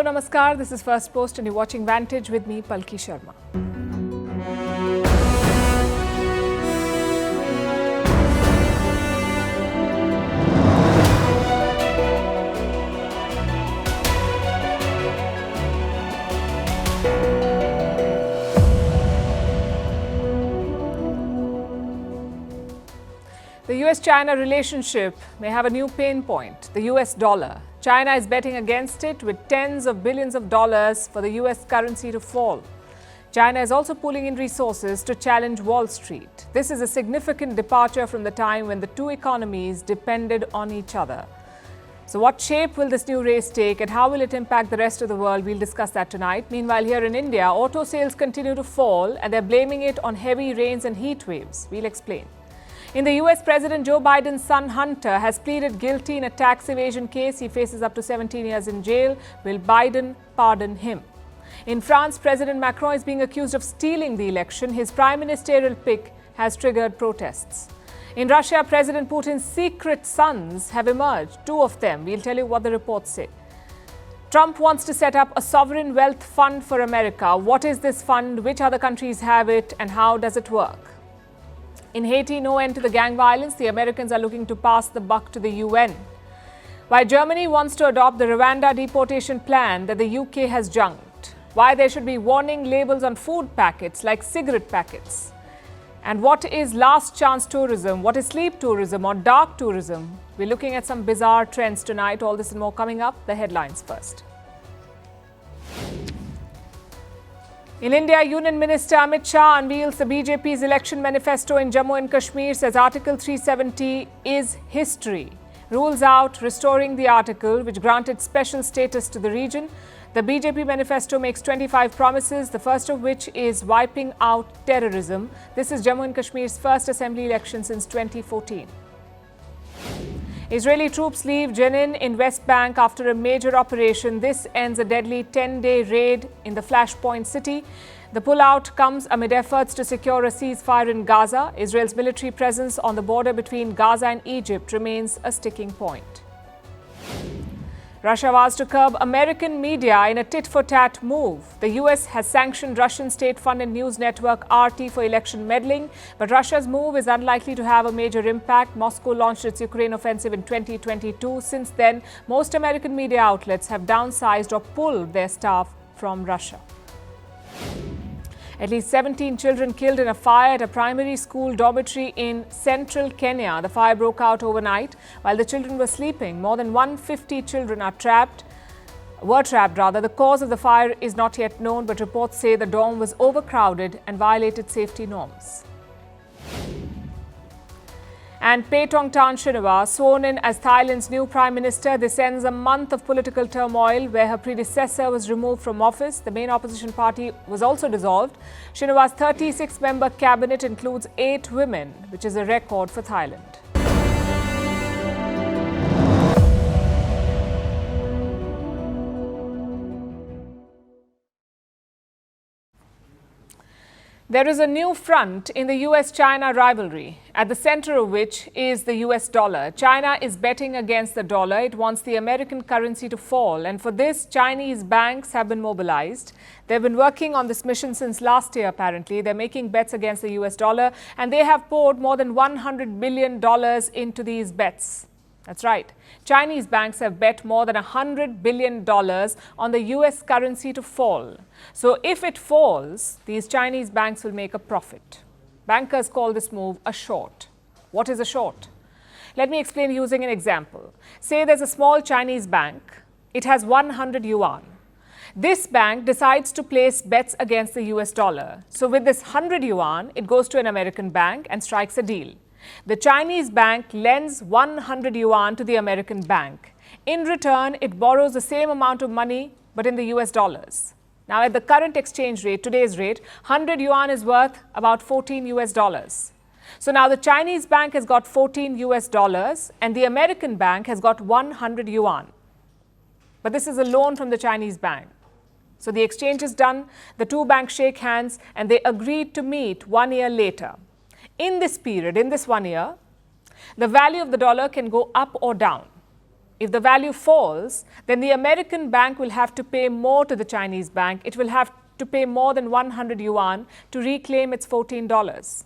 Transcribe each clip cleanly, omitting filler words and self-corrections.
Namaskar. This is Firstpost and you're watching Vantage with me, Palki Sharma. The US-China relationship may have a new pain point, the US dollar. China is betting against it with tens of billions of dollars for the US currency to fall. China is also pulling in resources to challenge Wall Street. This is a significant departure from the time when the two economies depended on each other. So what shape will this new race take and how will it impact the rest of the world? We'll discuss that tonight. Meanwhile, here in India, auto sales continue to fall and they're blaming it on heavy rains and heat waves. We'll explain. In the US, President Joe Biden's son Hunter has pleaded guilty in a tax evasion case. He faces up to 17 years in jail. Will Biden pardon him? In France, President Macron is being accused of stealing the election. His prime ministerial pick has triggered protests. In Russia, President Putin's secret sons have emerged, two of them. We'll tell you what the reports say. Trump wants to set up a sovereign wealth fund for America. What is this fund? Which other countries have it? And how does it work? In Haiti, no end to the gang violence. The Americans are looking to pass the buck to the UN. Why Germany wants to adopt the Rwanda deportation plan that the UK has junked. Why there should be warning labels on food packets like cigarette packets. And what is last chance tourism? What is sleep tourism or dark tourism? We're looking at some bizarre trends tonight. All this and more coming up. The headlines first. In India, Union Minister Amit Shah unveils the BJP's election manifesto in Jammu and Kashmir, says Article 370 is history. Rules out restoring the article which granted special status to the region. The BJP manifesto makes 25 promises, the first of which is wiping out terrorism. This is Jammu and Kashmir's first assembly election since 2014. Israeli troops leave Jenin in West Bank after a major operation. This ends a deadly 10-day raid in the flashpoint city. The pullout comes amid efforts to secure a ceasefire in Gaza. Israel's military presence on the border between Gaza and Egypt remains a sticking point. Russia vows to curb American media in a tit-for-tat move. The US has sanctioned Russian state-funded news network RT for election meddling, but Russia's move is unlikely to have a major impact. Moscow launched its Ukraine offensive in 2022. Since then, most American media outlets have downsized or pulled their staff from Russia. At least 17 children killed in a fire at a primary school dormitory in central Kenya. The fire broke out overnight while the children were sleeping. More than 150 children were trapped. The cause of the fire is not yet known, but reports say the dorm was overcrowded and violated safety norms. And Paetongtarn Shinawatra, sworn in as Thailand's new Prime Minister. This ends a month of political turmoil where her predecessor was removed from office. The main opposition party was also dissolved. Shinawatra's 36-member cabinet includes 8 women, which is a record for Thailand. There is a new front in the US-China rivalry, at the center of which is the US dollar. China is betting against the dollar. It wants the American currency to fall. And for this, Chinese banks have been mobilized. They've been working on this mission since last year, apparently. They're making bets against the US dollar, and they have poured more than $100 billion into these bets. That's right. Chinese banks have bet more than $100 billion on the US currency to fall. So if it falls, these Chinese banks will make a profit. Bankers call this move a short. What is a short? Let me explain using an example. Say there's a small Chinese bank. It has 100 yuan. This bank decides to place bets against the US dollar. So with this 100 yuan, it goes to an American bank and strikes a deal. The Chinese bank lends 100 yuan to the American bank. In return, it borrows the same amount of money, but in the US dollars. Now, at the current exchange rate, today's rate, 100 yuan is worth about 14 US dollars. So now the Chinese bank has got 14 US dollars and the American bank has got 100 yuan. But this is a loan from the Chinese bank. So the exchange is done, the two banks shake hands and they agreed to meet 1 year later. In this period, in this 1 year, the value of the dollar can go up or down. If the value falls, then the American bank will have to pay more to the Chinese bank. It will have to pay more than 100 yuan to reclaim its $14.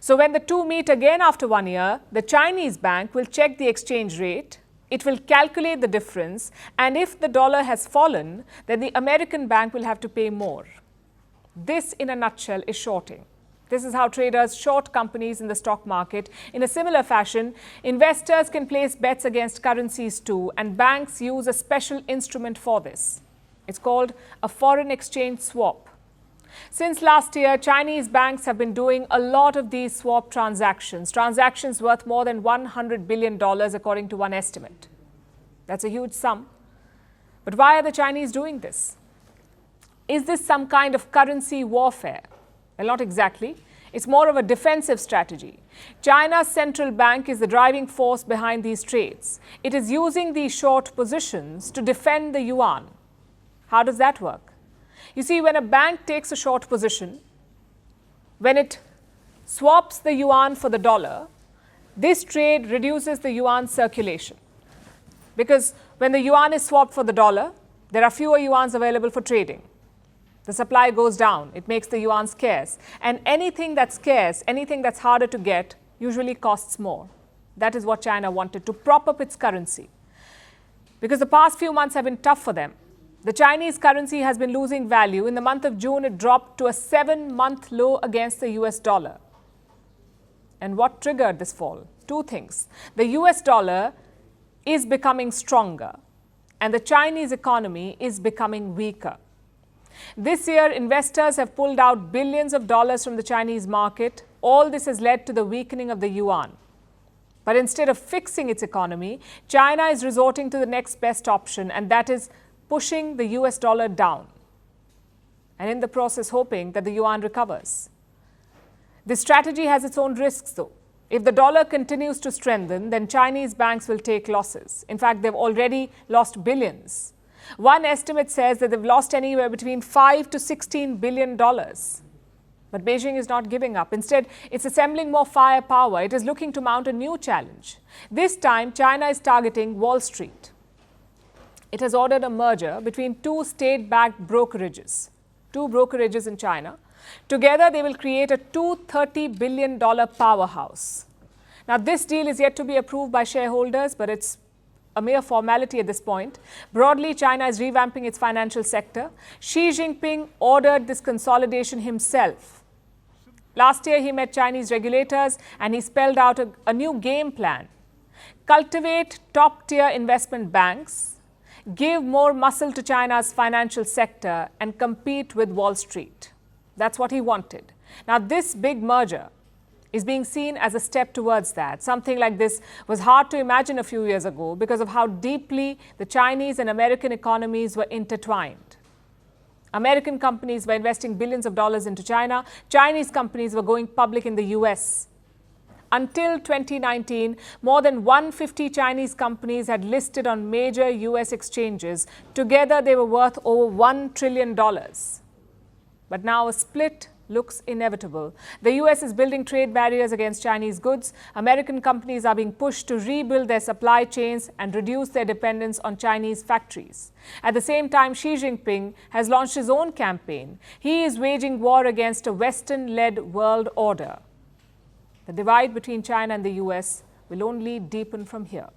So when the two meet again after 1 year, the Chinese bank will check the exchange rate, it will calculate the difference, and if the dollar has fallen, then the American bank will have to pay more. This, in a nutshell, is shorting. This is how traders short companies in the stock market. In a similar fashion, investors can place bets against currencies too, and banks use a special instrument for this. It's called a foreign exchange swap. Since last year, Chinese banks have been doing a lot of these swap transactions worth more than $100 billion according to one estimate. That's a huge sum. But why are the Chinese doing this? Is this some kind of currency warfare? Well, not exactly. It's more of a defensive strategy. China's central bank is the driving force behind these trades. It is using these short positions to defend the yuan. How does that work? You see, when a bank takes a short position, when it swaps the yuan for the dollar, this trade reduces the yuan circulation. Because when the yuan is swapped for the dollar, there are fewer yuans available for trading. The supply goes down. It makes the yuan scarce. And anything that's scarce, anything that's harder to get, usually costs more. That is what China wanted, to prop up its currency. Because the past few months have been tough for them. The Chinese currency has been losing value. In the month of June, it dropped to a 7-month low against the US dollar. And what triggered this fall? Two things. The US dollar is becoming stronger, and the Chinese economy is becoming weaker. This year, investors have pulled out billions of dollars from the Chinese market. All this has led to the weakening of the yuan. But instead of fixing its economy, China is resorting to the next best option, and that is pushing the US dollar down, and in the process hoping that the yuan recovers. This strategy has its own risks though. If the dollar continues to strengthen, then Chinese banks will take losses. In fact, they've already lost billions. One estimate says that they've lost anywhere between $5 to $16 billion. But Beijing is not giving up. Instead, it's assembling more firepower. It is looking to mount a new challenge. This time, China is targeting Wall Street. It has ordered a merger between two state-backed brokerages, in China. Together, they will create a $230 billion powerhouse. Now, this deal is yet to be approved by shareholders, but it's a mere formality at this point. Broadly, China is revamping its financial sector. Xi Jinping ordered this consolidation himself. Last year, he met Chinese regulators and he spelled out a new game plan. Cultivate top-tier investment banks, give more muscle to China's financial sector, and compete with Wall Street. That's what he wanted. Now, this big merger is being seen as a step towards that. Something like this was hard to imagine a few years ago because of how deeply the Chinese and American economies were intertwined. American companies were investing billions of dollars into China. Chinese companies were going public in the US. Until 2019, more than 150 Chinese companies had listed on major US exchanges. Together, they were worth over $1 trillion. But now a split looks inevitable. The US is building trade barriers against Chinese goods. American companies are being pushed to rebuild their supply chains and reduce their dependence on Chinese factories. At the same time, Xi Jinping has launched his own campaign. He is waging war against a Western-led world order. The divide between China and the US will only deepen from here.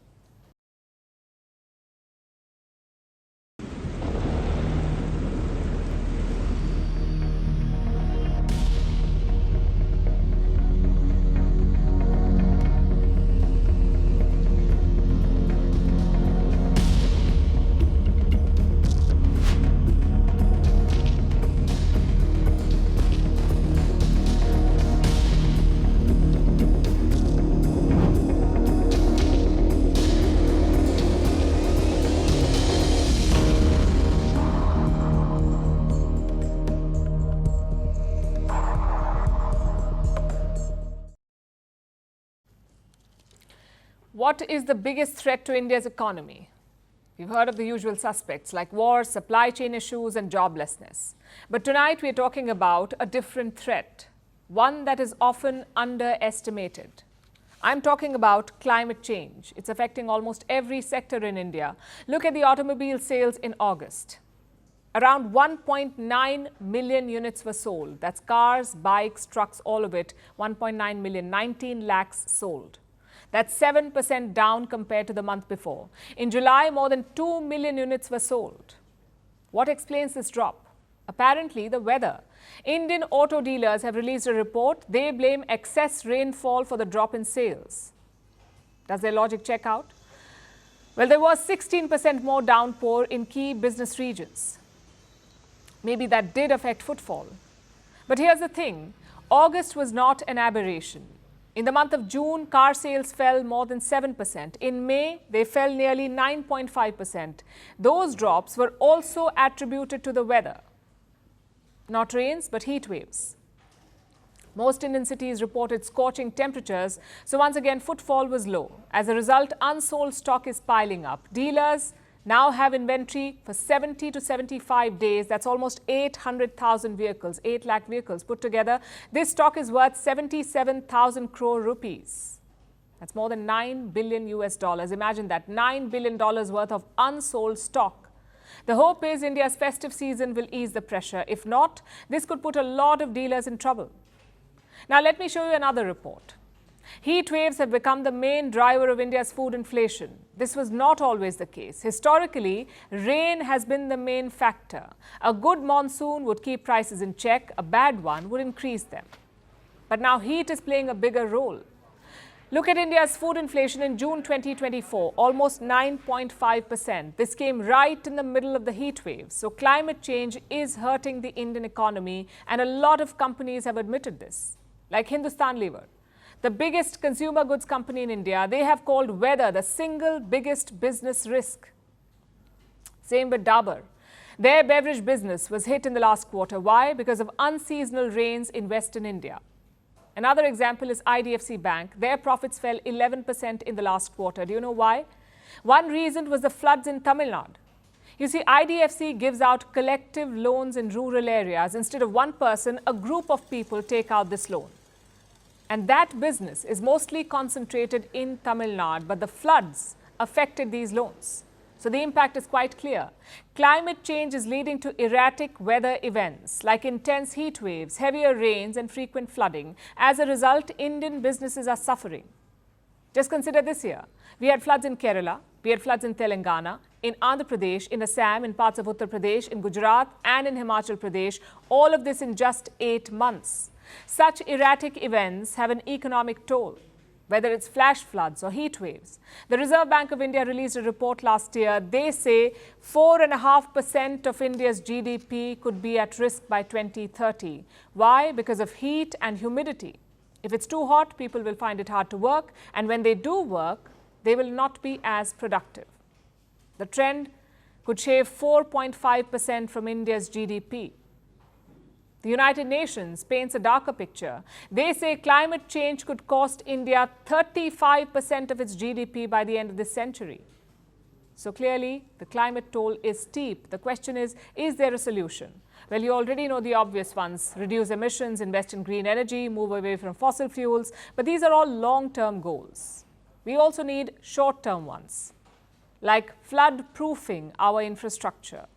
What is the biggest threat to India's economy? We've heard of the usual suspects like wars, supply chain issues, and joblessness. But tonight we're talking about a different threat, one that is often underestimated. I'm talking about climate change. It's affecting almost every sector in India. Look at the automobile sales in August. Around 1.9 million units were sold. That's cars, bikes, trucks, all of it. 1.9 million, 19 lakhs sold. That's 7% down compared to the month before. In July, more than 2 million units were sold. What explains this drop? Apparently, the weather. Indian auto dealers have released a report. They blame excess rainfall for the drop in sales. Does their logic check out? Well, there was 16% more downpour in key business regions. Maybe that did affect footfall. But here's the thing. August was not an aberration. In the month of June, car sales fell more than 7%. In May, they fell nearly 9.5%. Those drops were also attributed to the weather. Not rains, but heat waves. Most Indian cities reported scorching temperatures, so once again, footfall was low. As a result, unsold stock is piling up. Dealers now have inventory for 70 to 75 days. That's almost 800,000 vehicles, 8 lakh vehicles put together. This stock is worth 77,000 crore rupees. That's more than $9 billion US dollars. Imagine that, $9 billion worth of unsold stock. The hope is India's festive season will ease the pressure. If not, this could put a lot of dealers in trouble. Now, let me show you another report. Heat waves have become the main driver of India's food inflation. This was not always the case. Historically, rain has been the main factor. A good monsoon would keep prices in check, a bad one would increase them. But now heat is playing a bigger role. Look at India's food inflation in June 2024, almost 9.5%. This came right in the middle of the heat wave. So climate change is hurting the Indian economy, and a lot of companies have admitted this, like Hindustan Lever. The biggest consumer goods company in India, they have called weather the single biggest business risk. Same with Dabur. Their beverage business was hit in the last quarter. Why? Because of unseasonal rains in Western India. Another example is IDFC Bank. Their profits fell 11% in the last quarter. Do you know why? One reason was the floods in Tamil Nadu. You see, IDFC gives out collective loans in rural areas. Instead of one person, a group of people take out this loan. And that business is mostly concentrated in Tamil Nadu, but the floods affected these loans. So the impact is quite clear. Climate change is leading to erratic weather events like intense heat waves, heavier rains and frequent flooding. As a result, Indian businesses are suffering. Just consider this year. We had floods in Kerala, we had floods in Telangana, in Andhra Pradesh, in Assam, in parts of Uttar Pradesh, in Gujarat and in Himachal Pradesh. All of this in just 8 months. Such erratic events have an economic toll, whether it's flash floods or heat waves. The Reserve Bank of India released a report last year. They say 4.5% of India's GDP could be at risk by 2030. Why? Because of heat and humidity. If it's too hot, people will find it hard to work. And when they do work, they will not be as productive. The trend could shave 4.5% from India's GDP. The United Nations paints a darker picture. They say climate change could cost India 35% of its GDP by the end of this century. So clearly, the climate toll is steep. The question is there a solution? Well, you already know the obvious ones. Reduce emissions, invest in green energy, move away from fossil fuels. But these are all long-term goals. We also need short-term ones, like flood-proofing our infrastructure,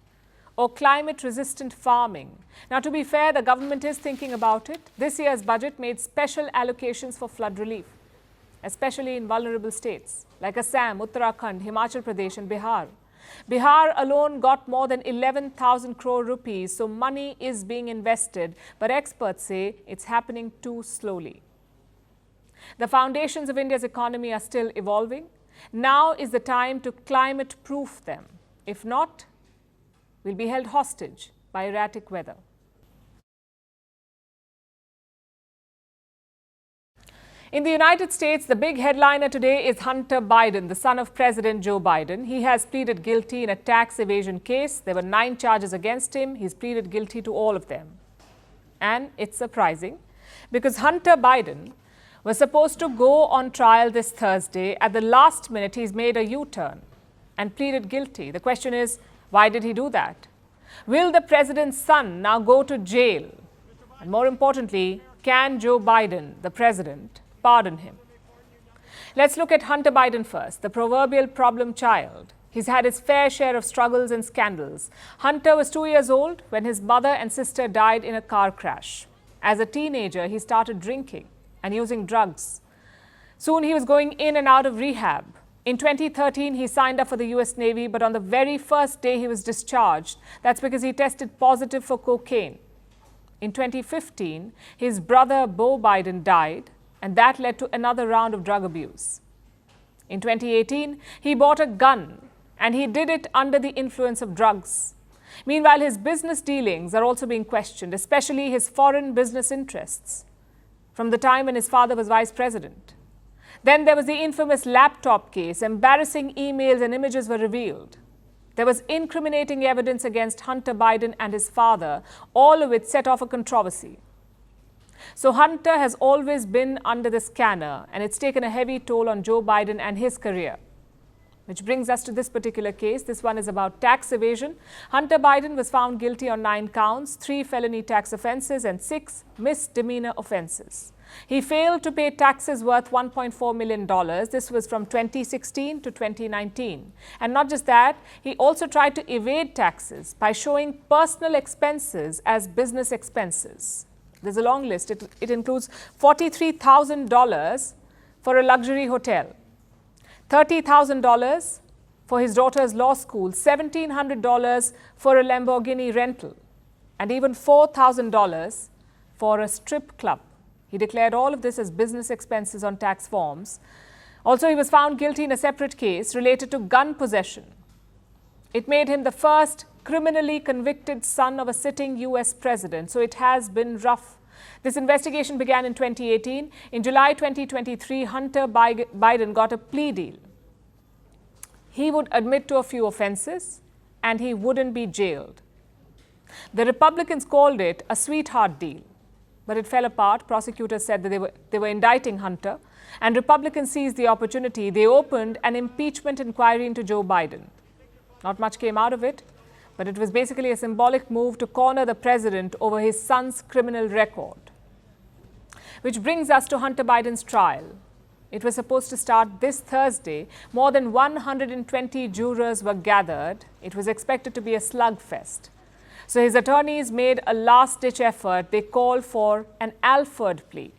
or climate-resistant farming. Now, to be fair, the government is thinking about it. This year's budget made special allocations for flood relief, especially in vulnerable states like Assam, Uttarakhand, Himachal Pradesh and Bihar. Bihar alone got more than 11,000 crore rupees, so money is being invested, but experts say it's happening too slowly. The foundations of India's economy are still evolving. Now is the time to climate-proof them. If not, will be held hostage by erratic weather. In the United States, the big headliner today is Hunter Biden, the son of President Joe Biden. He has pleaded guilty in a tax evasion case. There were 9 charges against him. He's pleaded guilty to all of them. And it's surprising because Hunter Biden was supposed to go on trial this Thursday. At the last minute, he's made a U-turn and pleaded guilty. The question is, why did he do that? Will the president's son now go to jail? And more importantly, can Joe Biden, the president, pardon him? Let's look at Hunter Biden first, the proverbial problem child. He's had his fair share of struggles and scandals. Hunter was 2 years old when his mother and sister died in a car crash. As a teenager, he started drinking and using drugs. Soon he was going in and out of rehab. In 2013, he signed up for the US Navy, but on the very first day he was discharged. That's because he tested positive for cocaine. In 2015, his brother Beau Biden died, and that led to another round of drug abuse. In 2018, he bought a gun, and he did it under the influence of drugs. Meanwhile, his business dealings are also being questioned, especially his foreign business interests, from the time when his father was vice president. Then there was the infamous laptop case. Embarrassing emails and images were revealed. There was incriminating evidence against Hunter Biden and his father, all of which set off a controversy. So Hunter has always been under the scanner, and it's taken a heavy toll on Joe Biden and his career. Which brings us to this particular case. This one is about tax evasion. Hunter Biden was found guilty on 9 counts, 3 felony tax offenses and 6 misdemeanor offenses. He failed to pay taxes worth $1.4 million. This was from 2016 to 2019. And not just that, he also tried to evade taxes by showing personal expenses as business expenses. There's a long list. It includes $43,000 for a luxury hotel, $30,000 for his daughter's law school, $1,700 for a Lamborghini rental, and even $4,000 for a strip club. He declared all of this as business expenses on tax forms. Also, he was found guilty in a separate case related to gun possession. It made him the first criminally convicted son of a sitting US president, so it has been rough. This investigation began in 2018. In July 2023, Hunter Biden got a plea deal. He would admit to a few offenses and he wouldn't be jailed. The Republicans called it a sweetheart deal, but it fell apart. Prosecutors said that they were indicting Hunter, and Republicans seized the opportunity. They opened an impeachment inquiry into Joe Biden. Not much came out of it, but it was basically a symbolic move to corner the president over his son's criminal record. Which brings us to Hunter Biden's trial. It was supposed to start this Thursday. More than 120 jurors were gathered. It was expected to be a slugfest. So his attorneys made a last-ditch effort. They called for an Alford plea.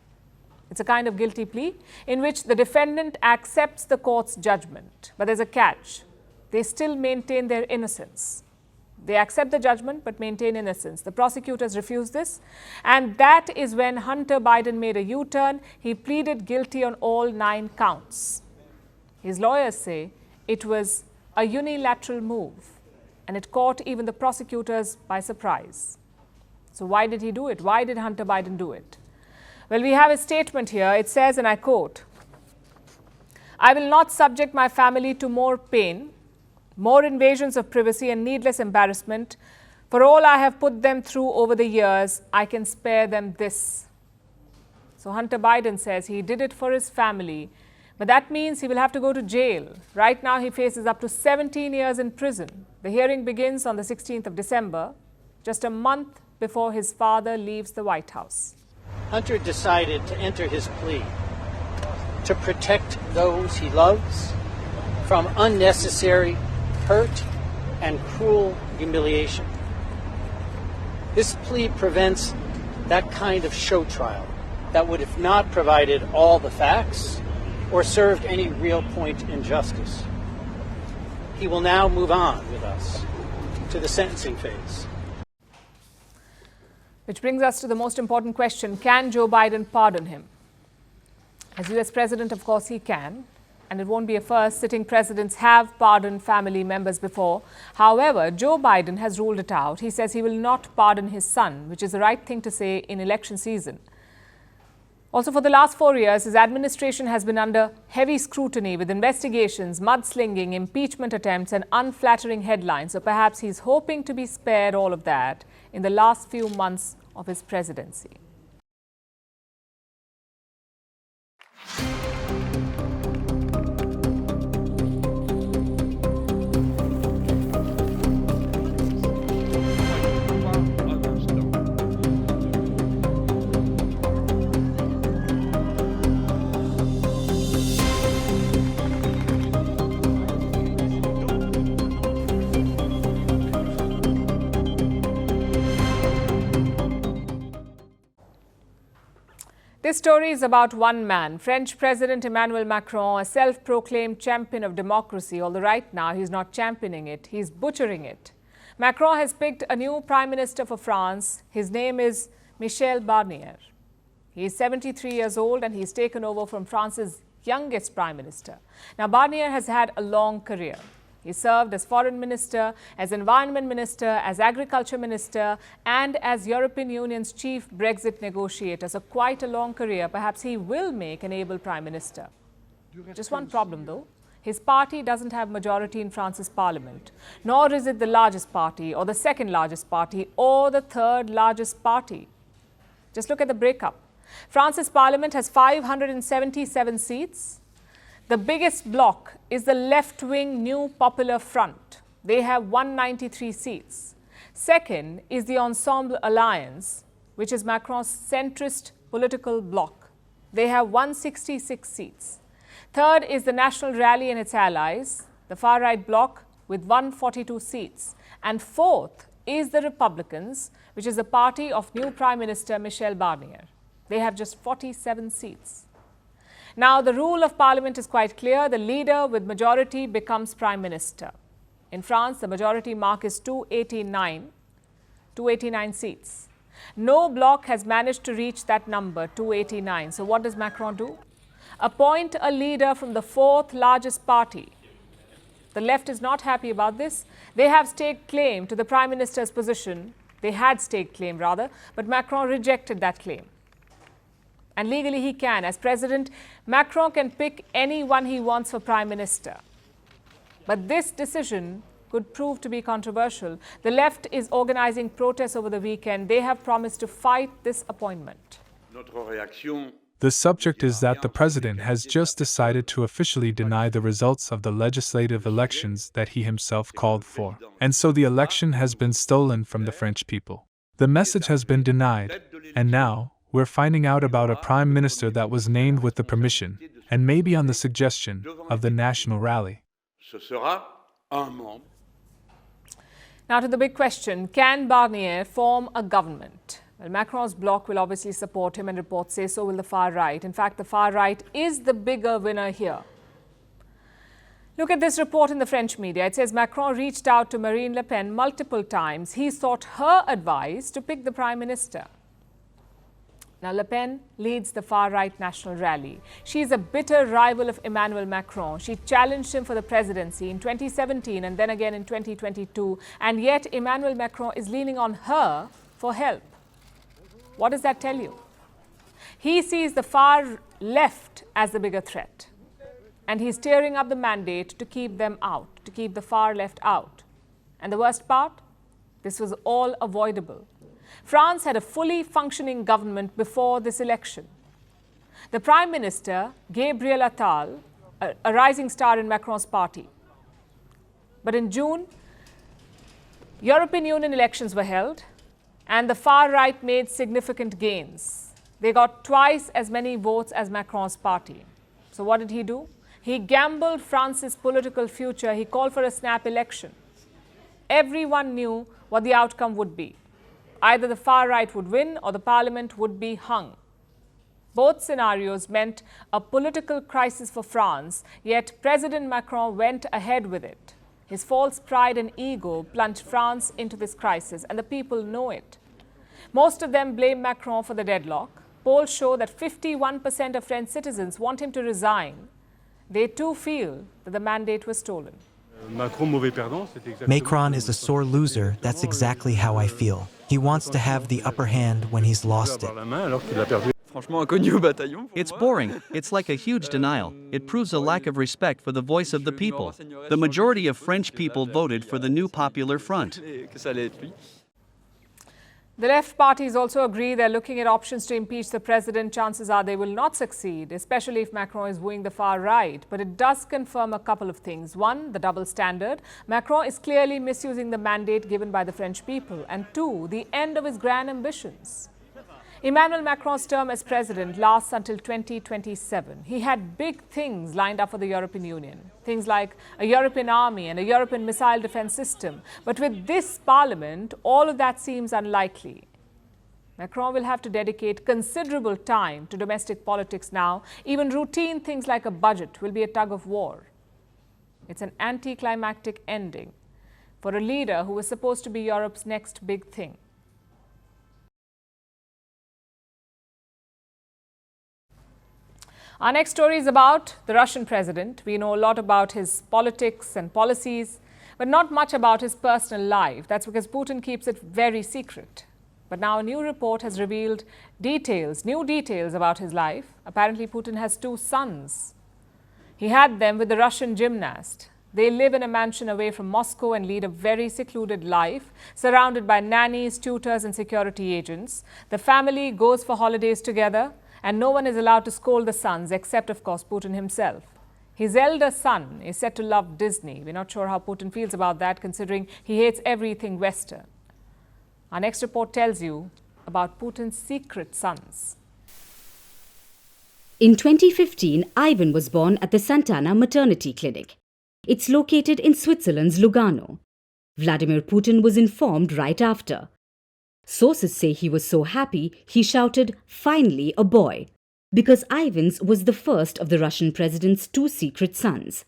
It's a kind of guilty plea in which the defendant accepts the court's judgment. But there's a catch. They still maintain their innocence. They accept the judgment but maintain innocence. The prosecutors refused this, and that is when Hunter Biden made a U-turn. He pleaded guilty on all 9 counts. His lawyers say it was a unilateral move, and it caught even the prosecutors by surprise. So why did he do it? Why did Hunter Biden do it? Well, we have a statement here. It says, and I quote, "I will not subject my family to more pain, more invasions of privacy and needless embarrassment. For all I have put them through over the years, I can spare them this." So Hunter Biden says he did it for his family, but that means he will have to go to jail. Right now, he faces up to 17 years in prison. The hearing begins on the 16th of December, just a month before his father leaves the White House. Hunter decided to enter his plea to protect those he loves from unnecessary hurt and cruel humiliation. This plea prevents that kind of show trial that would have not provided all the facts or served any real point in justice. He will now move on with us to the sentencing phase. Which brings us to the most important question: can Joe Biden pardon him? As US president, of course, he can. And it won't be a first. Sitting presidents have pardoned family members before. However, Joe Biden has ruled it out. He says he will not pardon his son, which is the right thing to say in election season. Also, for the last 4 years, his administration has been under heavy scrutiny with investigations, mudslinging, impeachment attempts, and unflattering headlines. So perhaps he's hoping to be spared all of that in the last few months of his presidency. This story is about one man, French President Emmanuel Macron, a self-proclaimed champion of democracy, although right now he's not championing it, he's butchering it. Macron has picked a new Prime Minister for France. His name is Michel Barnier. He is 73 years old and he's taken over from France's youngest Prime Minister. Now, Barnier has had a long career. He served as Foreign Minister, as Environment Minister, as Agriculture Minister, and as European Union's chief Brexit negotiator. So quite a long career. Perhaps he will make an able Prime Minister. Just one problem, though. His party doesn't have majority in France's parliament, nor is it the largest party, or the second largest party, or the third largest party. Just look at the breakup. France's parliament has 577 seats. The biggest bloc is the left-wing New Popular Front. They have 193 seats. Second is the Ensemble Alliance, which is Macron's centrist political bloc. They have 166 seats. Third is the National Rally and its allies, the far-right bloc, with 142 seats. And fourth is the Republicans, which is the party of new Prime Minister Michel Barnier. They have just 47 seats. Now, the rule of parliament is quite clear. The leader with majority becomes Prime Minister. In France, the majority mark is 289 seats. No bloc has managed to reach that number, 289. So what does Macron do? Appoint a leader from the fourth largest party. The left is not happy about this. They have staked claim to the Prime Minister's position. They had staked claim, rather, but Macron rejected that claim. And legally he can. As president, Macron can pick anyone he wants for Prime Minister. But this decision could prove to be controversial. The left is organizing protests over the weekend. They have promised to fight this appointment. The subject is that the president has just decided to officially deny the results of the legislative elections that he himself called for. And so the election has been stolen from the French people. The message has been denied, and now we're finding out about a prime minister that was named with the permission, and maybe on the suggestion, of the National Rally. Now to the big question, can Barnier form a government? Well, Macron's bloc will obviously support him, and reports say so will the far right. In fact, the far right is the bigger winner here. Look at this report in the French media. It says Macron reached out to Marine Le Pen multiple times. He sought her advice to pick the Prime Minister. Now, Le Pen leads the far-right National Rally. She is a bitter rival of Emmanuel Macron. She challenged him for the presidency in 2017 and then again in 2022. And yet, Emmanuel Macron is leaning on her for help. What does that tell you? He sees the far left as the bigger threat. And he's tearing up the mandate to keep them out, to keep the far left out. And the worst part? This was all avoidable. France had a fully functioning government before this election. The Prime Minister, Gabriel Attal, a rising star in Macron's party. But in June, European Union elections were held, and the far right made significant gains. They got twice as many votes as Macron's party. So what did he do? He gambled France's political future. He called for a snap election. Everyone knew what the outcome would be. Either the far right would win or the parliament would be hung. Both scenarios meant a political crisis for France, yet President Macron went ahead with it. His false pride and ego plunged France into this crisis, and the people know it. Most of them blame Macron for the deadlock. Polls show that 51% of French citizens want him to resign. They too feel that the mandate was stolen. Macron is a sore loser. That's exactly how I feel. He wants to have the upper hand when he's lost it. It's boring. It's like a huge denial. It proves a lack of respect for the voice of the people. The majority of French people voted for the New Popular Front. The left parties also agree they're looking at options to impeach the president. Chances are they will not succeed, especially if Macron is wooing the far right. But it does confirm a couple of things. One, the double standard. Macron is clearly misusing the mandate given by the French people. And two, the end of his grand ambitions. Emmanuel Macron's term as president lasts until 2027. He had big things lined up for the European Union. Things like a European army and a European missile defense system. But with this parliament, all of that seems unlikely. Macron will have to dedicate considerable time to domestic politics now. Even routine things like a budget will be a tug of war. It's an anticlimactic ending for a leader who was supposed to be Europe's next big thing. Our next story is about the Russian president. We know a lot about his politics and policies, but not much about his personal life. That's because Putin keeps it very secret. But now a new report has revealed new details about his life. Apparently, Putin has 2 sons. He had them with the Russian gymnast. They live in a mansion away from Moscow and lead a very secluded life, surrounded by nannies, tutors, and security agents. The family goes for holidays together, and no one is allowed to scold the sons, except, of course, Putin himself. His elder son is said to love Disney. We're not sure how Putin feels about that, considering he hates everything Western. Our next report tells you about Putin's secret sons. In 2015, Ivan was born at the Santana Maternity Clinic. It's located in Switzerland's Lugano. Vladimir Putin was informed right after. Sources say he was so happy, he shouted, "Finally a boy," because Ivan's was the first of the Russian president's 2 secret sons.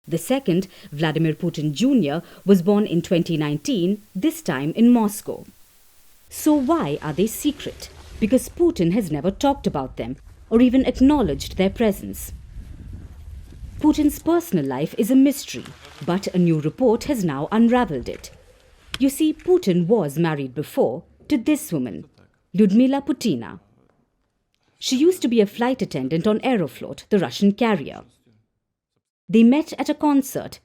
The second, Vladimir Putin Jr., was born in 2019, this time in Moscow. So why are they secret? Because Putin has never talked about them or even acknowledged their presence. Putin's personal life is a mystery, but a new report has now unraveled it. You see, Putin was married before to this woman, Lyudmila Putina. She used to be a flight attendant on Aeroflot, the Russian carrier. They met at a concert.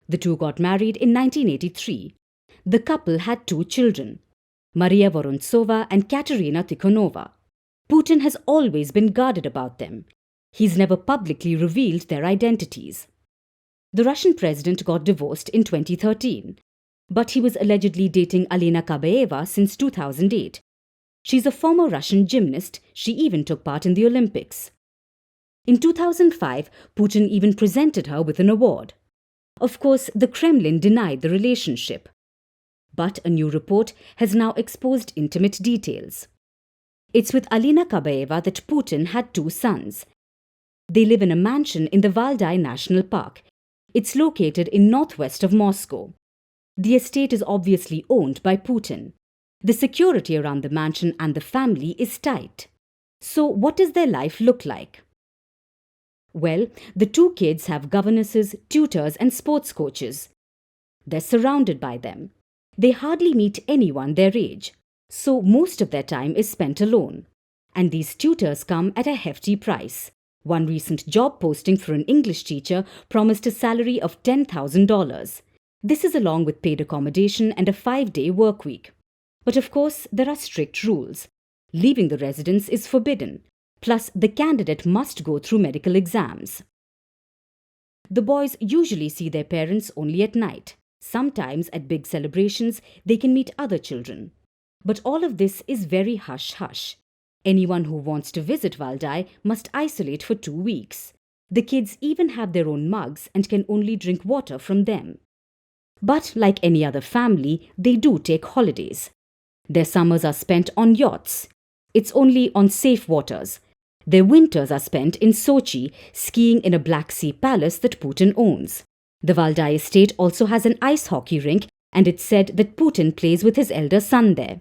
The 2 got married in 1983. The couple had 2 children, Maria Vorontsova and Katerina Tikhonova. Putin has always been guarded about them. He's never publicly revealed their identities. The Russian president got divorced in 2013, but he was allegedly dating Alina Kabaeva since 2008. She's a former Russian gymnast. She even took part in the Olympics. In 2005, Putin even presented her with an award. Of course, the Kremlin denied the relationship. But a new report has now exposed intimate details. It's with Alina Kabaeva that Putin had 2 sons. They live in a mansion in the Valdai National Park. It's located in northwest of Moscow. The estate is obviously owned by Putin. The security around the mansion and the family is tight. So what does their life look like? Well, the 2 kids have governesses, tutors, and sports coaches. They're surrounded by them. They hardly meet anyone their age, so most of their time is spent alone. And these tutors come at a hefty price. One recent job posting for an English teacher promised a salary of $10,000. This is along with paid accommodation and a 5-day work week. But of course, there are strict rules. Leaving the residence is forbidden. Plus, the candidate must go through medical exams. The boys usually see their parents only at night. Sometimes at big celebrations, they can meet other children. But all of this is very hush-hush. Anyone who wants to visit Valdai must isolate for 2 weeks. The kids even have their own mugs and can only drink water from them. But like any other family, they do take holidays. Their summers are spent on yachts. It's only on safe waters. Their winters are spent in Sochi, skiing in a Black Sea palace that Putin owns. The Valdai estate also has an ice hockey rink, and it's said that Putin plays with his elder son there.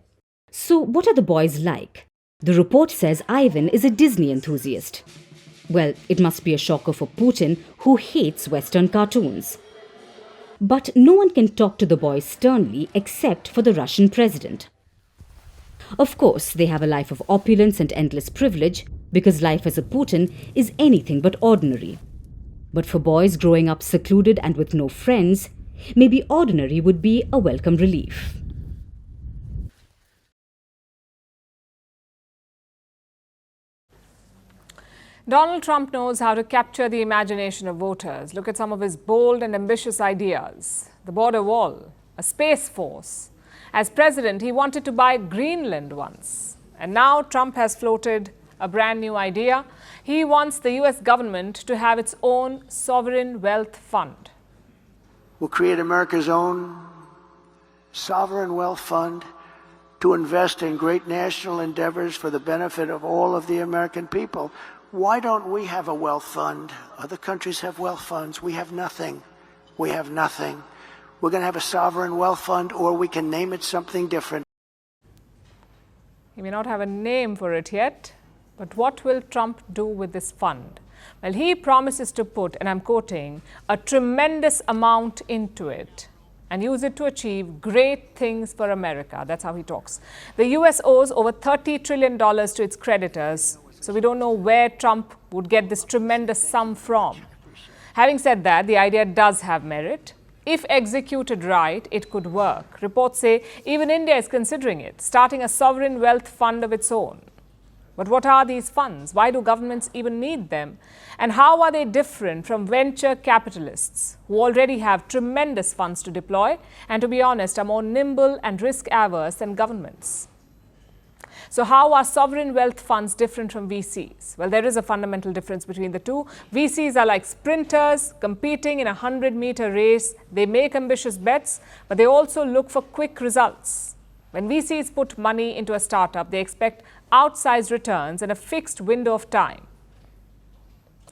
So what are the boys like? The report says Ivan is a Disney enthusiast. Well, it must be a shocker for Putin, who hates Western cartoons. But no one can talk to the boys sternly except for the Russian president. Of course, they have a life of opulence and endless privilege, because life as a Putin is anything but ordinary. But for boys growing up secluded and with no friends, maybe ordinary would be a welcome relief. Donald Trump knows how to capture the imagination of voters. Look at some of his bold and ambitious ideas. The border wall, a space force. As president, he wanted to buy Greenland once. And now Trump has floated a brand new idea. He wants the US government to have its own sovereign wealth fund. We'll create America's own sovereign wealth fund to invest in great national endeavors for the benefit of all of the American people. Why don't we have a wealth fund? Other countries have wealth funds. We have nothing. We have nothing. We're going to have a sovereign wealth fund, or we can name it something different. He may not have a name for it yet, but what will Trump do with this fund? Well, he promises to put, and I'm quoting, a tremendous amount into it and use it to achieve great things for America. That's how he talks. The US owes over $30 trillion to its creditors, so we don't know where Trump would get this tremendous sum from. Having said that, the idea does have merit. If executed right, it could work. Reports say even India is considering it, starting a sovereign wealth fund of its own. But what are these funds? Why do governments even need them? And how are they different from venture capitalists who already have tremendous funds to deploy and, to be honest, are more nimble and risk-averse than governments? So how are sovereign wealth funds different from VCs? Well, there is a fundamental difference between the two. VCs are like sprinters competing in a 100-meter race. They make ambitious bets, but they also look for quick results. When VCs put money into a startup, they expect outsized returns in a fixed window of time.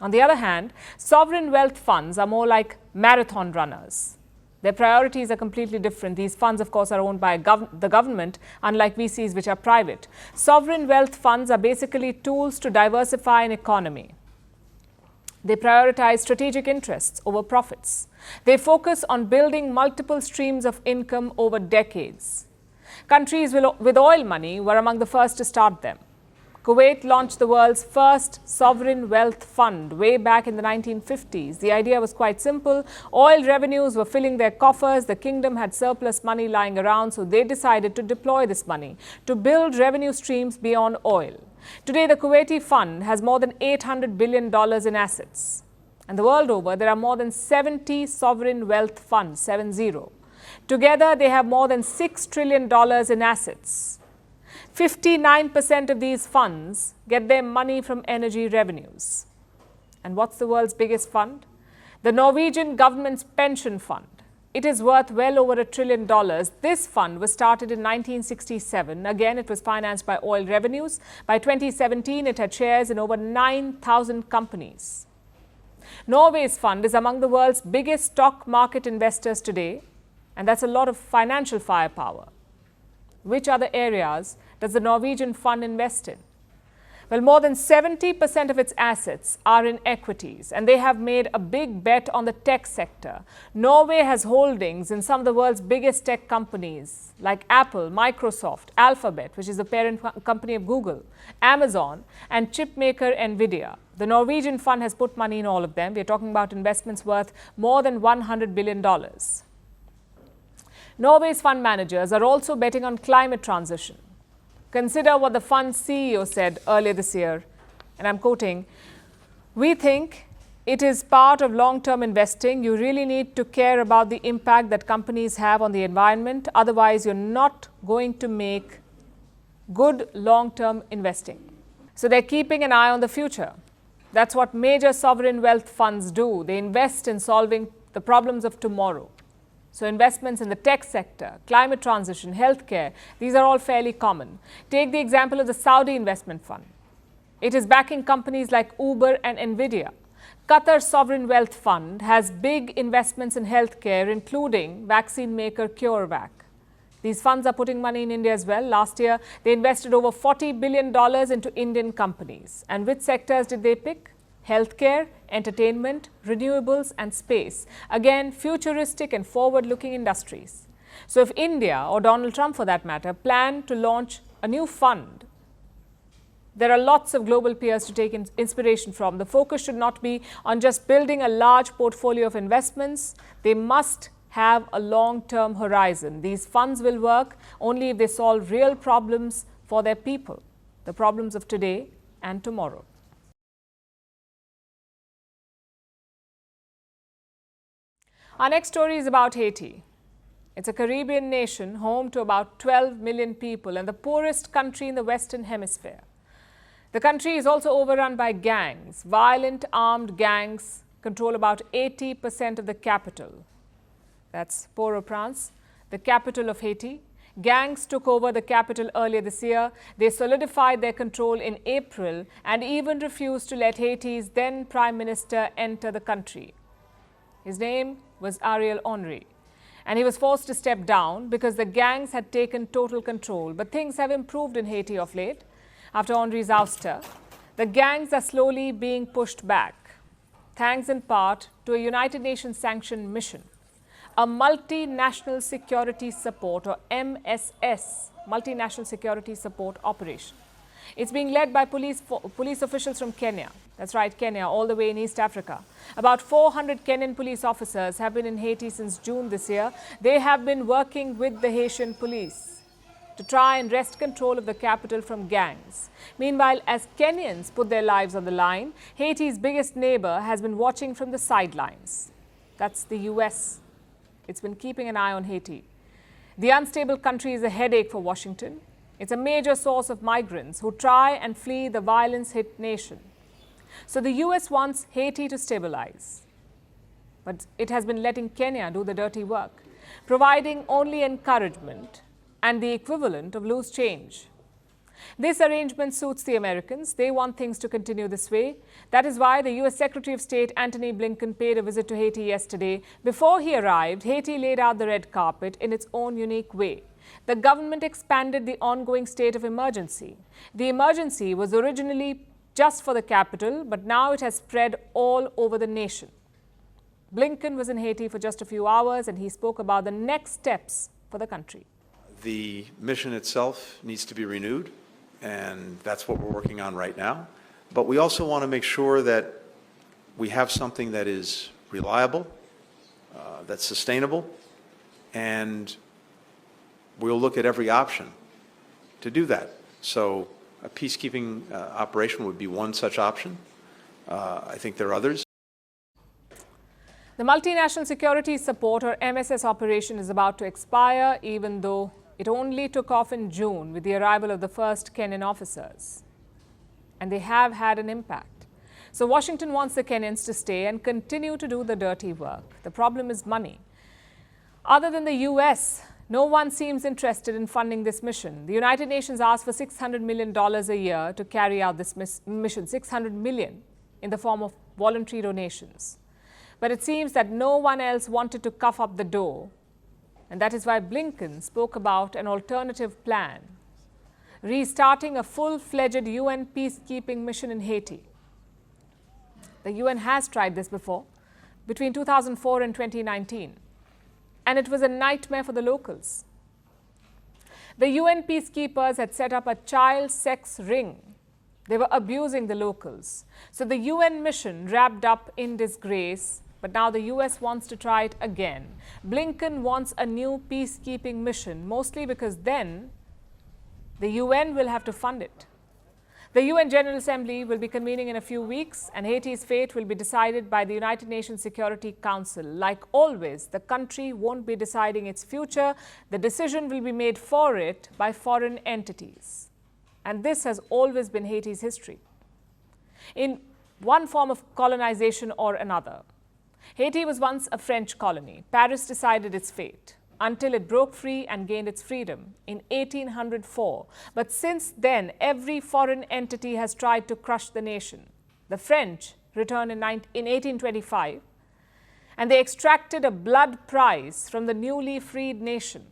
On the other hand, sovereign wealth funds are more like marathon runners. Their priorities are completely different. These funds, of course, are owned by the government, unlike VCs, which are private. Sovereign wealth funds are basically tools to diversify an economy. They prioritize strategic interests over profits. They focus on building multiple streams of income over decades. Countries with oil money were among the first to start them. Kuwait launched the world's first sovereign wealth fund way back in the 1950s. The idea was quite simple. Oil revenues were filling their coffers. The kingdom had surplus money lying around, so they decided to deploy this money to build revenue streams beyond oil. Today, the Kuwaiti fund has more than $800 billion in assets. And the world over, there are more than 70 sovereign wealth funds, 70. Together, they have more than $6 trillion in assets. 59% of these funds get their money from energy revenues. And what's the world's biggest fund? The Norwegian government's pension fund. It is worth well over $1 trillion. This fund was started in 1967. Again, it was financed by oil revenues. By 2017, it had shares in over 9,000 companies. Norway's fund is among the world's biggest stock market investors today, and that's a lot of financial firepower. Which other areas does the Norwegian fund invest in? Well, more than 70% of its assets are in equities, and they have made a big bet on the tech sector. Norway has holdings in some of the world's biggest tech companies like Apple, Microsoft, Alphabet, which is the parent company of Google, Amazon, and chipmaker Nvidia. The Norwegian fund has put money in all of them. We're talking about investments worth more than $100 billion. Norway's fund managers are also betting on climate transition. Consider what the fund's CEO said earlier this year, and I'm quoting, "We think it is part of long-term investing. You really need to care about the impact that companies have on the environment. Otherwise, you're not going to make good long-term investing." So they're keeping an eye on the future. That's what major sovereign wealth funds do. They invest in solving the problems of tomorrow. So investments in the tech sector, climate transition, healthcare, these are all fairly common. Take the example of the Saudi investment fund. It is backing companies like Uber and Nvidia. Qatar's sovereign wealth fund has big investments in healthcare, including vaccine maker CureVac. These funds are putting money in India as well. Last year, they invested over $40 billion into Indian companies. And which sectors did they pick? Healthcare, entertainment, renewables, and space. Again, futuristic and forward-looking industries. So if India, or Donald Trump for that matter, plan to launch a new fund, there are lots of global peers to take inspiration from. The focus should not be on just building a large portfolio of investments. They must have a long-term horizon. These funds will work only if they solve real problems for their people, the problems of today and tomorrow. Our next story is about Haiti. It's a Caribbean nation home to about 12 million people and the poorest country in the Western Hemisphere. The country is also overrun by gangs. Violent armed gangs control about 80% of the capital. That's Port-au-Prince, the capital of Haiti. Gangs took over the capital earlier this year. They solidified their control in April and even refused to let Haiti's then Prime Minister enter the country. His name was Ariel Henry, and he was forced to step down because the gangs had taken total control. But things have improved in Haiti of late. After Henry's ouster, the gangs are slowly being pushed back, thanks in part to a United Nations sanctioned mission, a multinational security support, or MSS, multinational security support operation. It's being led by police officials from Kenya. That's right, Kenya, all the way in East Africa. About 400 Kenyan police officers have been in Haiti since June this year. They have been working with the Haitian police to try and wrest control of the capital from gangs. Meanwhile, as Kenyans put their lives on the line, Haiti's biggest neighbor has been watching from the sidelines. That's the US. It's been keeping an eye on Haiti. The unstable country is a headache for Washington. It's a major source of migrants who try and flee the violence-hit nation. So the US wants Haiti to stabilize. But it has been letting Kenya do the dirty work, providing only encouragement and the equivalent of loose change. This arrangement suits the Americans. They want things to continue this way. That is why the US Secretary of State Antony Blinken paid a visit to Haiti yesterday. Before he arrived, Haiti laid out the red carpet in its own unique way. The government expanded the ongoing state of emergency. The emergency was originally just for the capital, but now it has spread all over the nation. Blinken was in Haiti for just a few hours, and he spoke about the next steps for the country. The mission itself needs to be renewed, and that's what we're working on right now. But we also want to make sure that we have something that is reliable, that's sustainable, and we'll look at every option to do that. So a peacekeeping operation would be one such option. I think there are others. The Multinational Security Support, or MSS operation, is about to expire, even though it only took off in June with the arrival of the first Kenyan officers. And they have had an impact. So Washington wants the Kenyans to stay and continue to do the dirty work. The problem is money. Other than the US, no one seems interested in funding this mission. The United Nations asked for $600 million a year to carry out this mission, $600 million in the form of voluntary donations. But it seems that no one else wanted to cough up the dough. And that is why Blinken spoke about an alternative plan, restarting a full-fledged UN peacekeeping mission in Haiti. The UN has tried this before, between 2004 and 2019. And it was a nightmare for the locals. The UN peacekeepers had set up a child sex ring. They were abusing the locals. So the UN mission wrapped up in disgrace, but now the US wants to try it again. Blinken wants a new peacekeeping mission, mostly because then the UN will have to fund it. The UN General Assembly will be convening in a few weeks, and Haiti's fate will be decided by the United Nations Security Council. Like always, the country won't be deciding its future. The decision will be made for it by foreign entities. And this has always been Haiti's history, in one form of colonization or another. Haiti was once a French colony. Paris decided its fate until it broke free and gained its freedom in 1804. But since then, every foreign entity has tried to crush the nation. The French returned in 1825, and they extracted a blood price from the newly freed nation.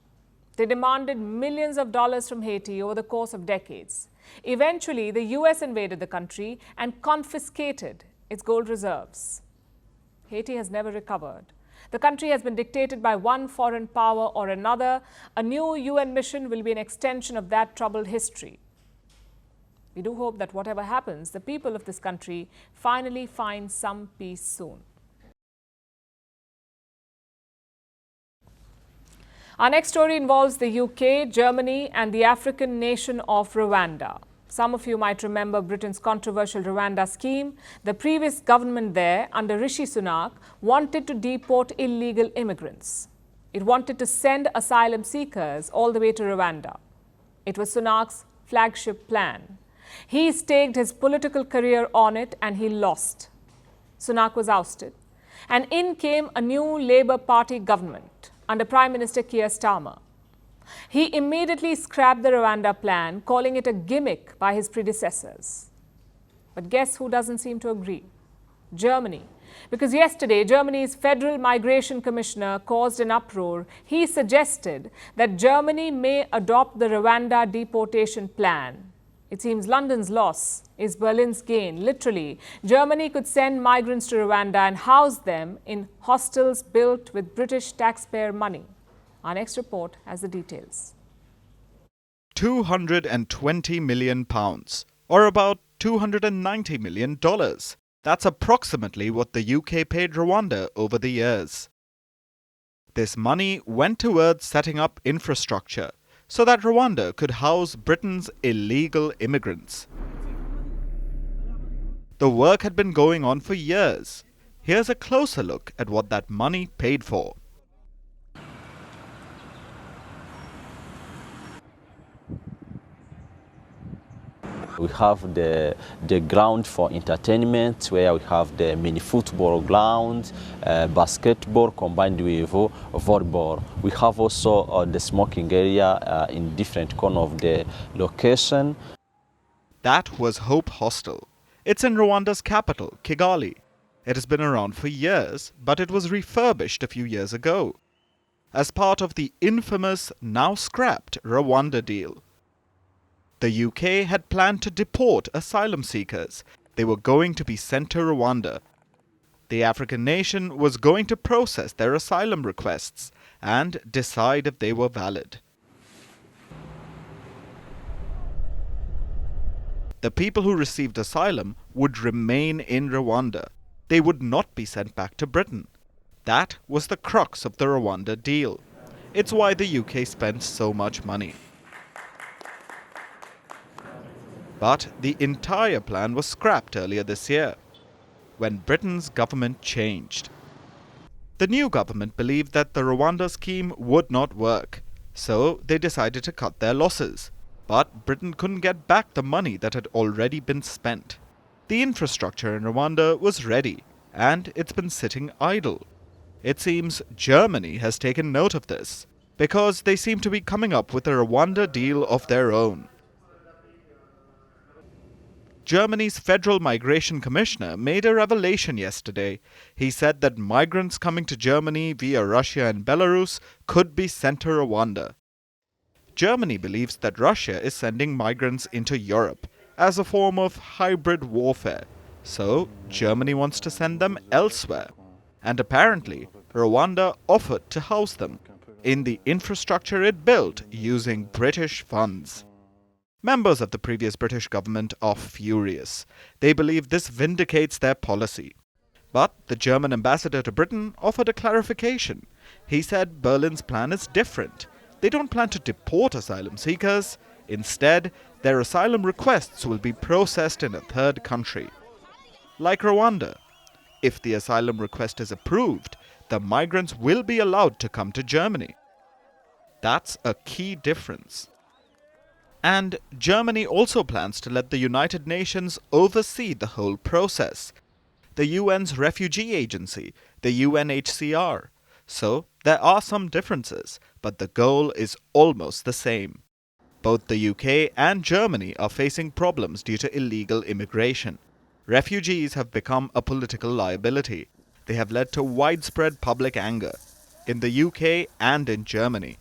They demanded millions of dollars from Haiti over the course of decades. Eventually, the US invaded the country and confiscated its gold reserves. Haiti has never recovered. The country has been dictated by one foreign power or another. A new UN mission will be an extension of that troubled history. We do hope that whatever happens, the people of this country finally find some peace soon. Our next story involves the UK, Germany, and the African nation of Rwanda. Some of you might remember Britain's controversial Rwanda scheme. The previous government there, under Rishi Sunak, wanted to deport illegal immigrants. It wanted to send asylum seekers all the way to Rwanda. It was Sunak's flagship plan. He staked his political career on it, and he lost. Sunak was ousted, and in came a new Labour Party government under Prime Minister Keir Starmer. He immediately scrapped the Rwanda plan, calling it a gimmick by his predecessors. But guess who doesn't seem to agree? Germany. Because yesterday, Germany's Federal Migration Commissioner caused an uproar. He suggested that Germany may adopt the Rwanda deportation plan. It seems London's loss is Berlin's gain. Literally, Germany could send migrants to Rwanda and house them in hostels built with British taxpayer money. Our next report has the details. £220 million, or about $290 million. That's approximately what the UK paid Rwanda over the years. This money went towards setting up infrastructure so that Rwanda could house Britain's illegal immigrants. The work had been going on for years. Here's a closer look at what that money paid for. We have the ground for entertainment, where we have the mini football ground, basketball combined with volleyball. We have also the smoking area in different corners of the location. That was Hope Hostel. It's in Rwanda's capital, Kigali. It has been around for years, but it was refurbished a few years ago as part of the infamous, now scrapped, Rwanda deal. The UK had planned to deport asylum seekers. They were going to be sent to Rwanda. The African nation was going to process their asylum requests and decide if they were valid. The people who received asylum would remain in Rwanda. They would not be sent back to Britain. That was the crux of the Rwanda deal. It's why the UK spent so much money. But the entire plan was scrapped earlier this year, when Britain's government changed. The new government believed that the Rwanda scheme would not work, so they decided to cut their losses. But Britain couldn't get back the money that had already been spent. The infrastructure in Rwanda was ready, and it's been sitting idle. It seems Germany has taken note of this, because they seem to be coming up with a Rwanda deal of their own. Germany's Federal Migration Commissioner made a revelation yesterday. He said that migrants coming to Germany via Russia and Belarus could be sent to Rwanda. Germany believes that Russia is sending migrants into Europe as a form of hybrid warfare, so Germany wants to send them elsewhere. And apparently, Rwanda offered to house them in the infrastructure it built using British funds. Members of the previous British government are furious. They believe this vindicates their policy. But the German ambassador to Britain offered a clarification. He said Berlin's plan is different. They don't plan to deport asylum seekers. Instead, their asylum requests will be processed in a third country. Like Rwanda, if the asylum request is approved, the migrants will be allowed to come to Germany. That's a key difference. And Germany also plans to let the United Nations oversee the whole process. The UN's refugee agency, the UNHCR. So there are some differences, but the goal is almost the same. Both the UK and Germany are facing problems due to illegal immigration. Refugees have become a political liability. They have led to widespread public anger in the UK and in Germany.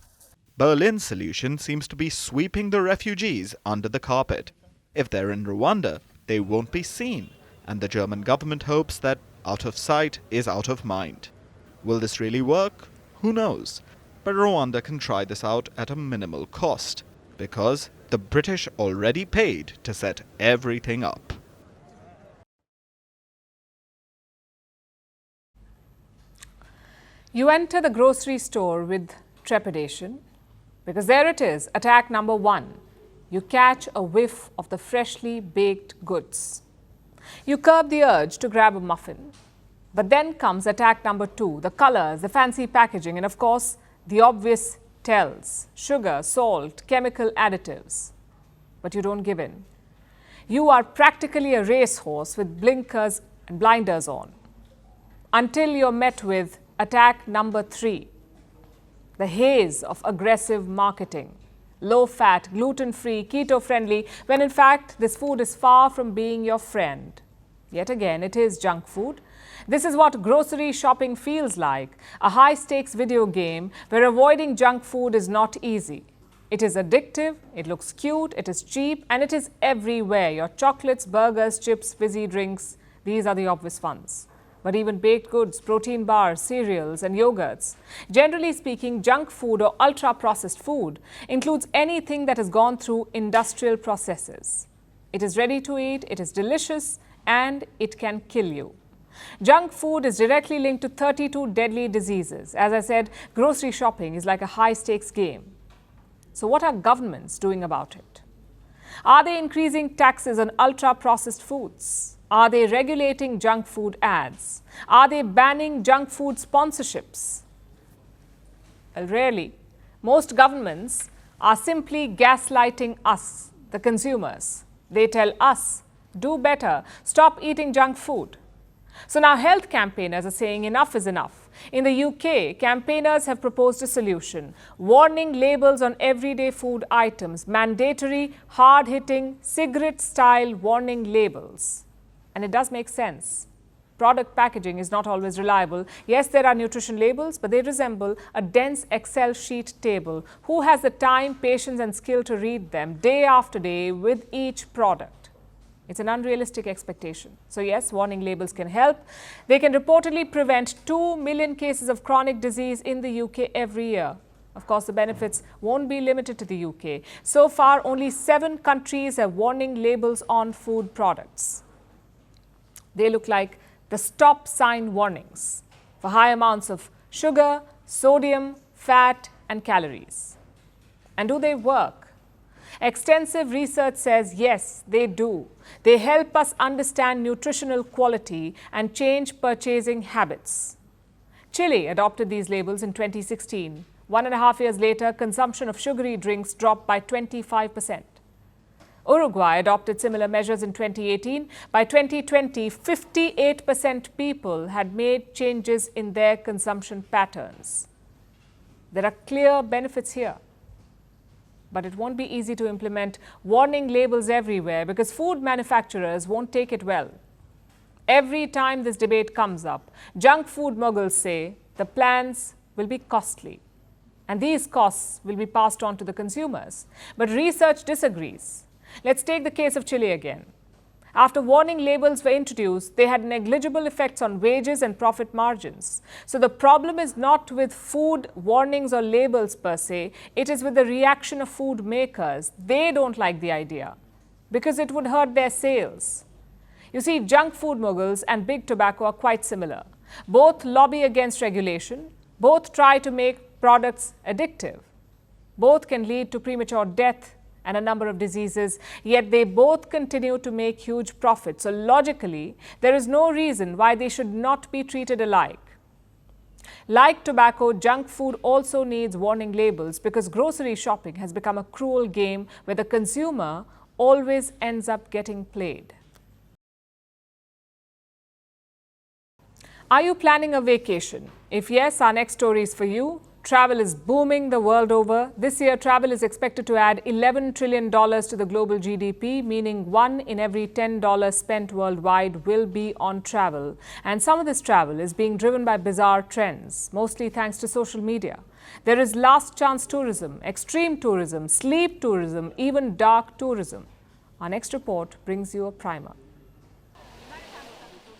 Berlin's solution seems to be sweeping the refugees under the carpet. If they're in Rwanda, they won't be seen, and the German government hopes that out of sight is out of mind. Will this really work? Who knows? But Rwanda can try this out at a minimal cost, because the British already paid to set everything up. You enter the grocery store with trepidation, because there it is, attack number 1. You catch a whiff of the freshly baked goods. You curb the urge to grab a muffin. But then comes attack number 2, the colors, the fancy packaging, and of course, the obvious tells, sugar, salt, chemical additives. But you don't give in. You are practically a racehorse with blinkers and blinders on, until you're met with attack number 3. the haze of aggressive marketing. Low fat, gluten free, keto friendly, when in fact this food is far from being your friend. Yet again, it is junk food. This is what grocery shopping feels like, a high stakes video game where avoiding junk food is not easy. It is addictive, it looks cute, it is cheap, and it is everywhere. Your chocolates, burgers, chips, fizzy drinks, these are the obvious ones. But even baked goods, protein bars, cereals and yogurts. Generally speaking, junk food or ultra-processed food includes anything that has gone through industrial processes. It is ready to eat, it is delicious, and it can kill you. Junk food is directly linked to 32 deadly diseases. As I said, grocery shopping is like a high-stakes game. So what are governments doing about it? Are they increasing taxes on ultra-processed foods? Are they regulating junk food ads? Are they banning junk food sponsorships? Well, rarely. Most governments are simply gaslighting us, the consumers. They tell us, do better, stop eating junk food. So now health campaigners are saying enough is enough. In the UK, campaigners have proposed a solution. Warning labels on everyday food items, mandatory, hard-hitting, cigarette-style warning labels. And it does make sense. Product packaging is not always reliable. Yes, there are nutrition labels, but they resemble a dense Excel sheet table. Who has the time, patience and skill to read them day after day with each product? It's an unrealistic expectation. So yes, warning labels can help. They can reportedly prevent 2 million cases of chronic disease in the UK every year. Of course, the benefits won't be limited to the UK. So far, only 7 countries have warning labels on food products. They look like the stop sign warnings for high amounts of sugar, sodium, fat and calories. And do they work? Extensive research says yes, they do. They help us understand nutritional quality and change purchasing habits. Chile adopted these labels in 2016. 1.5 years later, consumption of sugary drinks dropped by 25%. Uruguay adopted similar measures in 2018. By 2020, 58% people had made changes in their consumption patterns. There are clear benefits here. But it won't be easy to implement warning labels everywhere because food manufacturers won't take it well. Every time this debate comes up, junk food moguls say the plans will be costly. And these costs will be passed on to the consumers. But research disagrees. Let's take the case of Chile again. After warning labels were introduced, they had negligible effects on wages and profit margins. So the problem is not with food warnings or labels per se, it is with the reaction of food makers. They don't like the idea because it would hurt their sales. You see, junk food moguls and big tobacco are quite similar. Both lobby against regulation, both try to make products addictive. Both can lead to premature death and a number of diseases, yet they both continue to make huge profits. So logically, there is no reason why they should not be treated alike. Like tobacco, junk food also needs warning labels because grocery shopping has become a cruel game where the consumer always ends up getting played. Are you planning a vacation? If yes, our next story is for you. Travel is booming the world over. This year, travel is expected to add $11 trillion to the global GDP, meaning 1 in every $10 spent worldwide will be on travel. And some of this travel is being driven by bizarre trends, mostly thanks to social media. There is last chance tourism, extreme tourism, sleep tourism, even dark tourism. Our next report brings you a primer.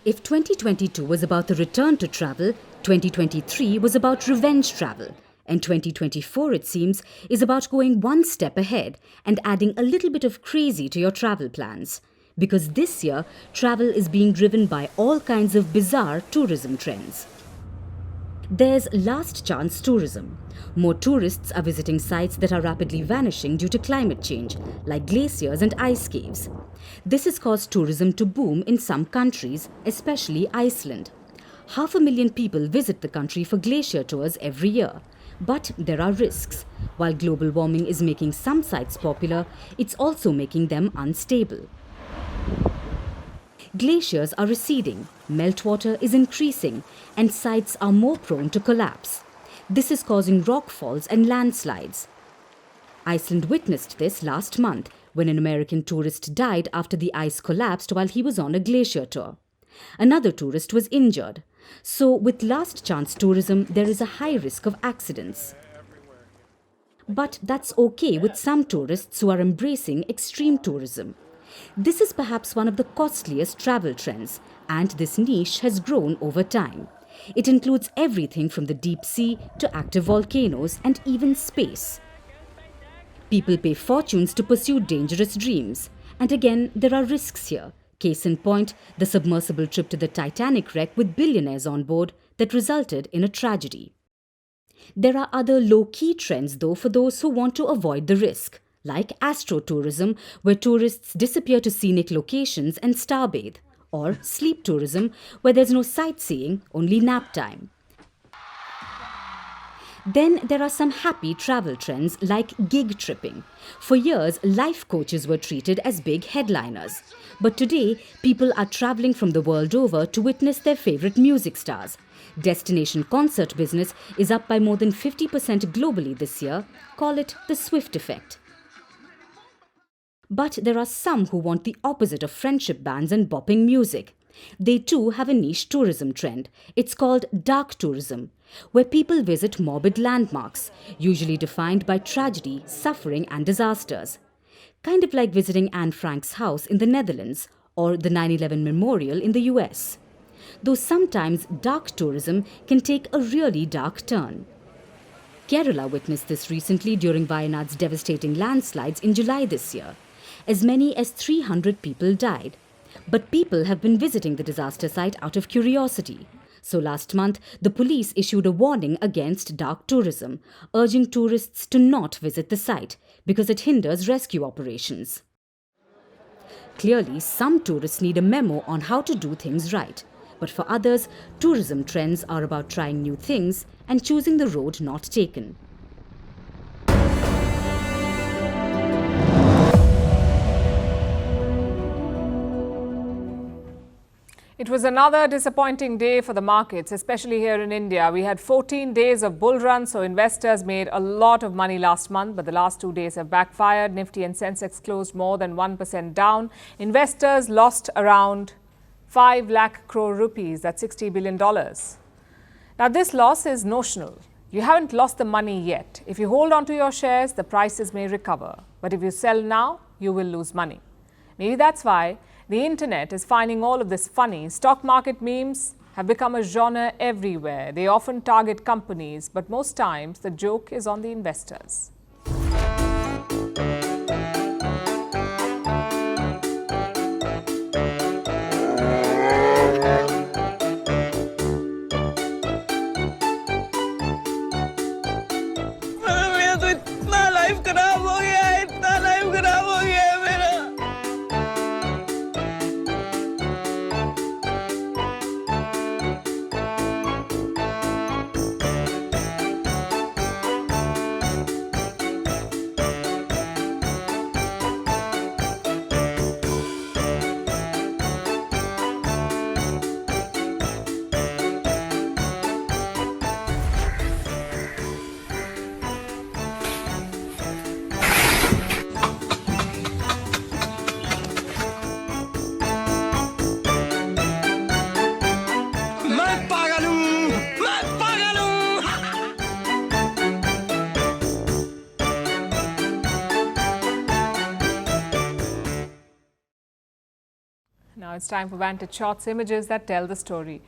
If 2022 was about the return to travel, 2023 was about revenge travel. And 2024, it seems, is about going one step ahead and adding a little bit of crazy to your travel plans. Because this year, travel is being driven by all kinds of bizarre tourism trends. There's last chance tourism. More tourists are visiting sites that are rapidly vanishing due to climate change, like glaciers and ice caves. This has caused tourism to boom in some countries, especially Iceland. 500,000 people visit the country for glacier tours every year. But there are risks. While global warming is making some sites popular, it's also making them unstable. Glaciers are receding, meltwater is increasing, and sites are more prone to collapse. This is causing rockfalls and landslides. Iceland witnessed this last month when an American tourist died after the ice collapsed while he was on a glacier tour. Another tourist was injured. So with last chance tourism, there is a high risk of accidents. But that's okay with some tourists who are embracing extreme tourism. This is perhaps one of the costliest travel trends, and this niche has grown over time. It includes everything from the deep sea to active volcanoes and even space. People pay fortunes to pursue dangerous dreams. And again, there are risks here. Case in point, the submersible trip to the Titanic wreck with billionaires on board that resulted in a tragedy. There are other low-key trends though for those who want to avoid the risk, like astrotourism, where tourists disappear to scenic locations and starbathe, or sleep tourism, where there's no sightseeing, only nap time. Then there are some happy travel trends like gig tripping. For years, life coaches were treated as big headliners. But today, people are traveling from the world over to witness their favorite music stars. Destination concert business is up by more than 50% globally this year. Call it the Swift effect. But there are some who want the opposite of friendship bands and bopping music. They too have a niche tourism trend. It's called dark tourism, where people visit morbid landmarks, usually defined by tragedy, suffering and disasters. Kind of like visiting Anne Frank's house in the Netherlands or the 9/11 memorial in the US. Though sometimes dark tourism can take a really dark turn. Kerala witnessed this recently during Wayanad's devastating landslides in July this year. As many as 300 people died. But people have been visiting the disaster site out of curiosity. So last month, the police issued a warning against dark tourism, urging tourists to not visit the site because it hinders rescue operations. Clearly, some tourists need a memo on how to do things right. But for others, tourism trends are about trying new things and choosing the road not taken. It was another disappointing day for the markets, especially here in India. We had 14 days of bull run, so investors made a lot of money last month, but the last 2 days have backfired. Nifty and Sensex closed more than 1% down. Investors lost around 5 lakh crore rupees, that's $60 billion. Now, this loss is notional. You haven't lost the money yet. If you hold on to your shares, the prices may recover. But if you sell now, you will lose money. Maybe that's why the internet is finding all of this funny. Stock market memes have become a genre everywhere. They often target companies, but most times the joke is on the investors. Now it's time for Vantage Shots, images that tell the story.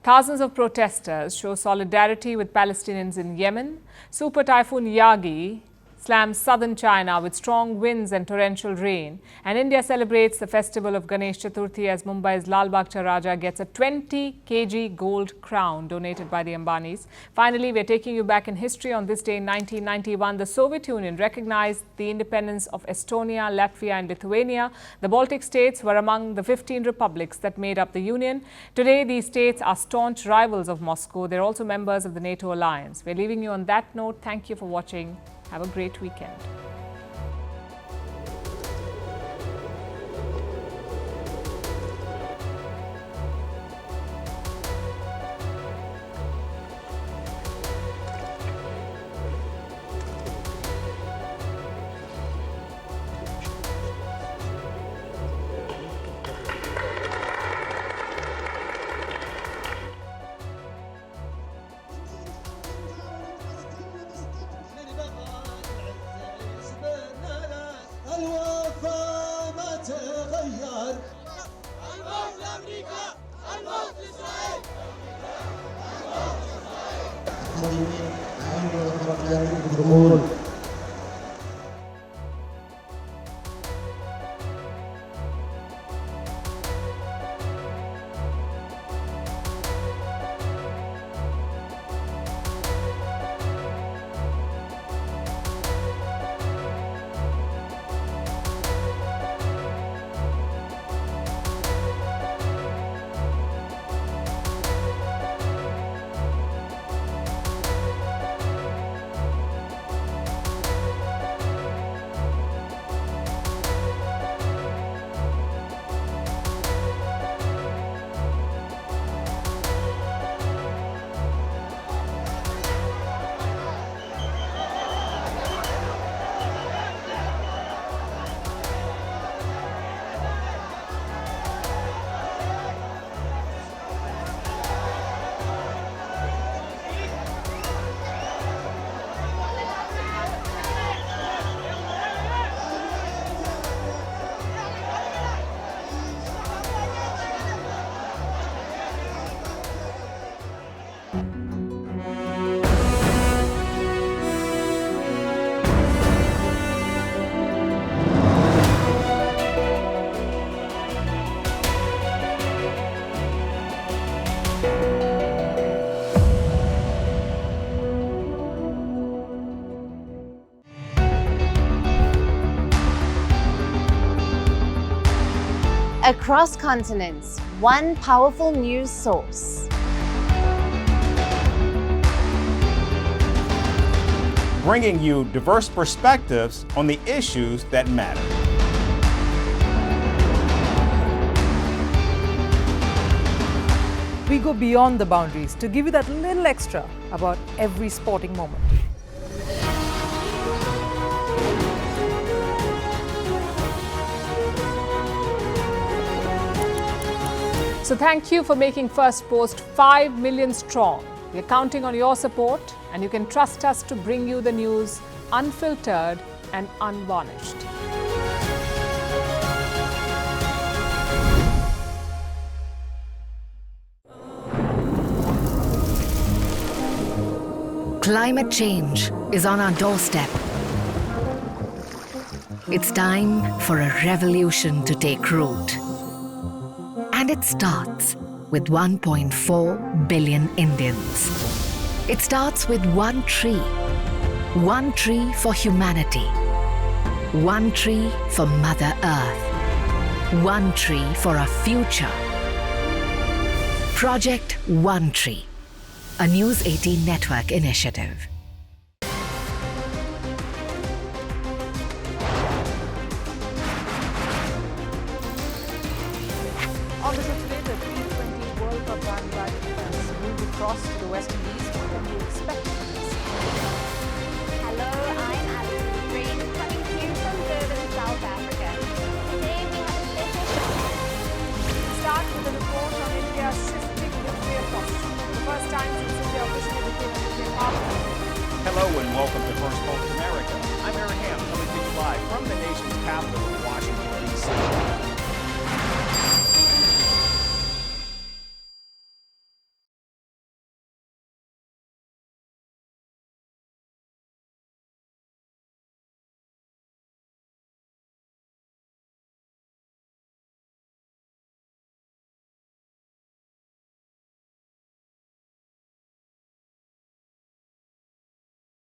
Thousands of protesters show solidarity with Palestinians in Yemen. Super Typhoon Yagi slams southern China with strong winds and torrential rain. And India celebrates the festival of Ganesh Chaturthi as Mumbai's Lal Bagh Raja gets a 20 kg gold crown donated by the Ambanis. Finally, we're taking you back in history. On this day in 1991, the Soviet Union recognized the independence of Estonia, Latvia and Lithuania. The Baltic states were among the 15 republics that made up the Union. Today, these states are staunch rivals of Moscow. They're also members of the NATO alliance. We're leaving you on that note. Thank you for watching. Have a great weekend. Across continents, one powerful news source. Bringing you diverse perspectives on the issues that matter. We go beyond the boundaries to give you that little extra about every sporting moment. So thank you for making Firstpost 5 million strong. We're counting on your support, and you can trust us to bring you the news unfiltered and unvarnished. Climate change is on our doorstep. It's time for a revolution to take root. And it starts with 1.4 billion Indians. It starts with one tree for humanity, one tree for Mother Earth, one tree for our future. Project One Tree, a News 18 network initiative. On the show today, the T20 World Cup bandwagon has moved across to the West Indies. What can you expect from this? Hello, I'm Alison Green, coming to you from Durban, South Africa. Today we have a special show. Start with a report on India's shifting nuclear posture. The first time since India officially became a nuclear power. Hello and welcome to Firstpost America. I'm Aaron Ham, coming to you live from the nation's capital.